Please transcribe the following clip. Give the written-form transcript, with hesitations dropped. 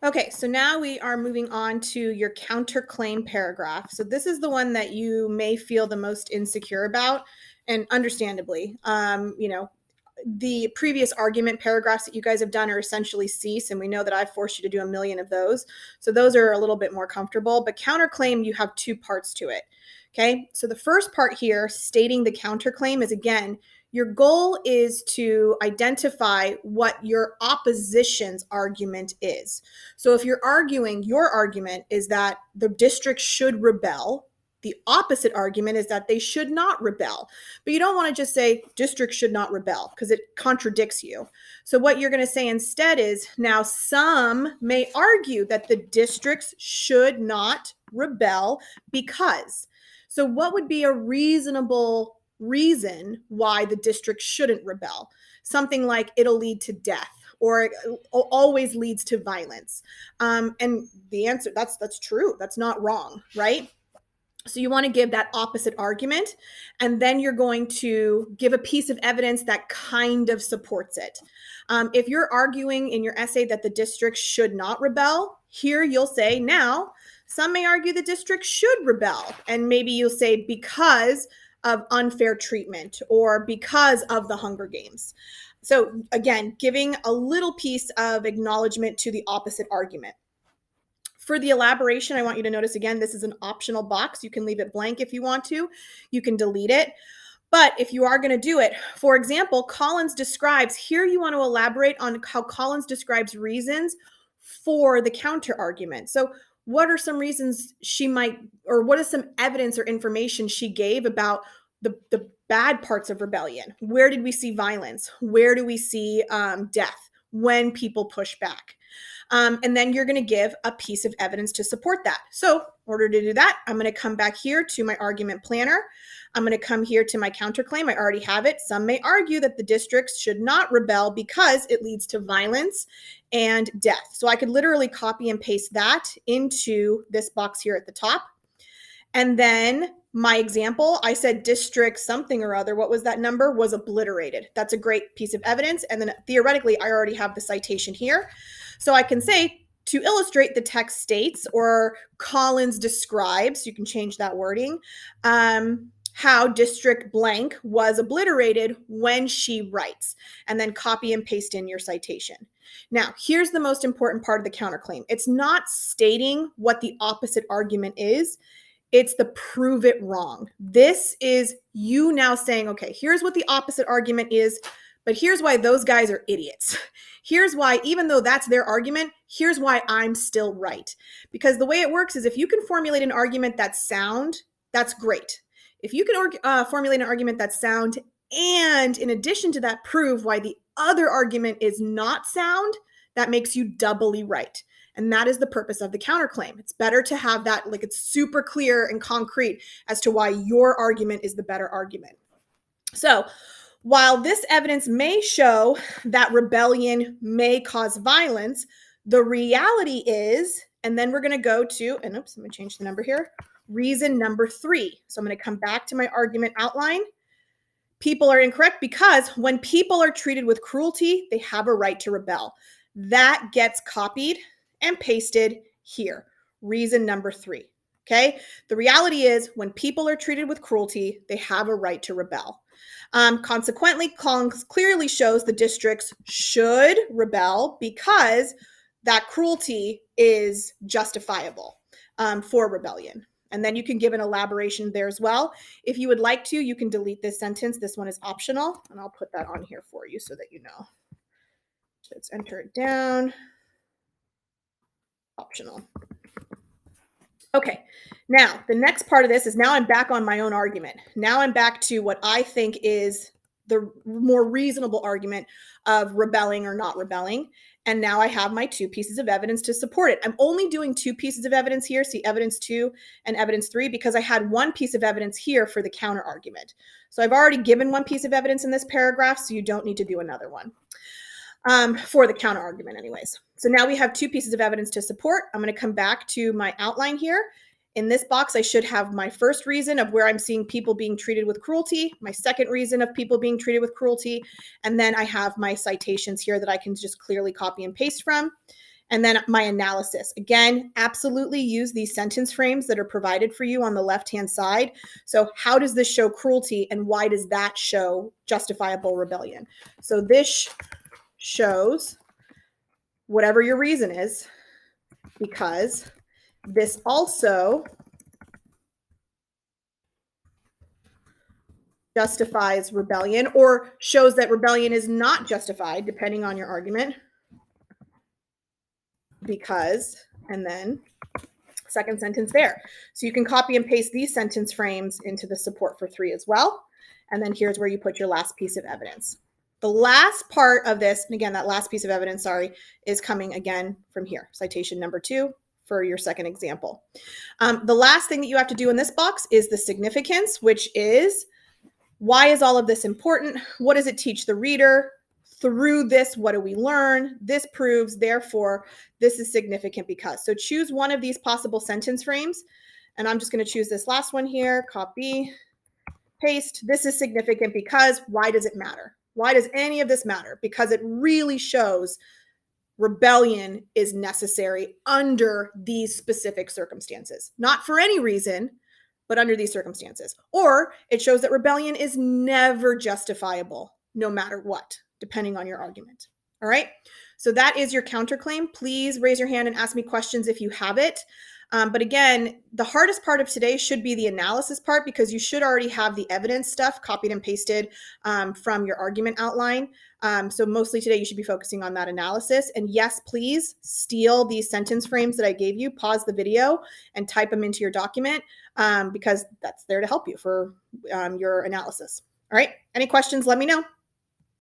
Okay, so now we are moving on to your counterclaim paragraph. So this is the one that you may feel the most insecure about, and understandably. The previous argument paragraphs that you guys have done are essentially cease, and we know that I've forced you to do a million of those. So those are a little bit more comfortable, but counterclaim, you have two parts to it. Okay, so the first part here, stating the counterclaim, is again, your goal is to identify what your opposition's argument is. So if you're arguing, your argument is that the district should rebel, the opposite argument is that they should not rebel. But you don't want to just say district should not rebel because it contradicts you. So what you're going to say instead is, now some may argue that the districts should not rebel because. So what would be a reasonable reason why the district shouldn't rebel? Something like it'll lead to death, or it always leads to violence. And the answer, that's true. That's not wrong, right? So you want to give that opposite argument, and then you're going to give a piece of evidence that kind of supports it. If you're arguing in your essay that the district should not rebel, here you'll say, now, some may argue the district should rebel. And maybe you'll say because of unfair treatment or because of the Hunger Games. So again, giving a little piece of acknowledgement to the opposite argument. For the elaboration, I want you to notice again, this is an optional box. You can leave it blank if you want to. You can delete it. But if you are going to do it, for example, Collins describes, here you want to elaborate on how Collins describes reasons for the counter argument. So what are some reasons she might, or what is some evidence or information she gave about the bad parts of rebellion? Where did we see violence? Where do we see death when people push back? And then you're going to give a piece of evidence to support that. So in order to do that, I'm going to come back here to my argument planner. I'm going to come here to my counterclaim. I already have it. Some may argue that the districts should not rebel because it leads to violence and death. So I could literally copy and paste that into this box here at the top. And then my example, I said district something or other. What was that number? Was obliterated. That's a great piece of evidence. And then theoretically, I already have the citation here. So I can say, to illustrate, the text states, or Collins describes, you can change that wording, how district blank was obliterated when she writes, and then copy and paste in your citation. Now, here's the most important part of the counterclaim. It's not stating what the opposite argument is. It's the prove it wrong. This is you now saying, okay, here's what the opposite argument is, but here's why those guys are idiots. Here's why, even though that's their argument, here's why I'm still right. Because the way it works is if you can formulate an argument that's sound, that's great. If you can formulate an argument that's sound, and in addition to that, prove why the other argument is not sound, that makes you doubly right. And that is the purpose of the counterclaim. It's better to have that, like, it's super clear and concrete as to why your argument is the better argument. So while this evidence may show that rebellion may cause violence, the reality is, and then we're going to go to, and oops, I'm going to change the number here, reason number 3. So I'm going to come back to my argument outline. People are incorrect because when people are treated with cruelty, they have a right to rebel. That gets copied and pasted here. Reason number 3. Okay. The reality is when people are treated with cruelty, they have a right to rebel. Consequently, Collins clearly shows the districts should rebel because that cruelty is justifiable for rebellion. And then you can give an elaboration there as well. If you would like to, you can delete this sentence. This one is optional, and I'll put that on here for you so that you know. So let's enter it down. Optional. Okay, now the next part of this is now I'm back on my own argument. Now I'm back to what I think is the more reasonable argument of rebelling or not rebelling. And now I have my 2 pieces of evidence to support it. I'm only doing 2 pieces of evidence here, see evidence 2 and evidence 3, because I had 1 piece of evidence here for the counter argument. So I've already given 1 piece of evidence in this paragraph, so you don't need to do another one. For the counter argument anyways. So now we have 2 pieces of evidence to support. I'm going to come back to my outline here. In this box, I should have my first reason of where I'm seeing people being treated with cruelty, my second reason of people being treated with cruelty, and then I have my citations here that I can just clearly copy and paste from. And then my analysis. Again, absolutely use these sentence frames that are provided for you on the left-hand side. So how does this show cruelty, and why does that show justifiable rebellion? So this shows whatever your reason is, because this also justifies rebellion, or shows that rebellion is not justified, depending on your argument, because, and then second sentence there. So you can copy and paste these sentence frames into the support for 3 as well. And then here's where you put your last piece of evidence. The last part of this, and again, that last piece of evidence, is coming again from here, citation number 2 for your second example. The last thing that you have to do in this box is the significance, which is, why is all of this important? What does it teach the reader? Through this, what do we learn? This proves, therefore, this is significant because. So choose one of these possible sentence frames. And I'm just going to choose this last one here, copy, paste. This is significant because. Why does it matter? Why does any of this matter? Because it really shows rebellion is necessary under these specific circumstances. Not for any reason, but under these circumstances. Or it shows that rebellion is never justifiable, no matter what, depending on your argument. All right. So that is your counterclaim. Please raise your hand and ask me questions if you have it. But again, the hardest part of today should be the analysis part, because you should already have the evidence stuff copied and pasted from your argument outline. So mostly today you should be focusing on that analysis. And yes, please steal these sentence frames that I gave you, pause the video and type them into your document, because that's there to help you for your analysis. All right. Any questions? Let me know.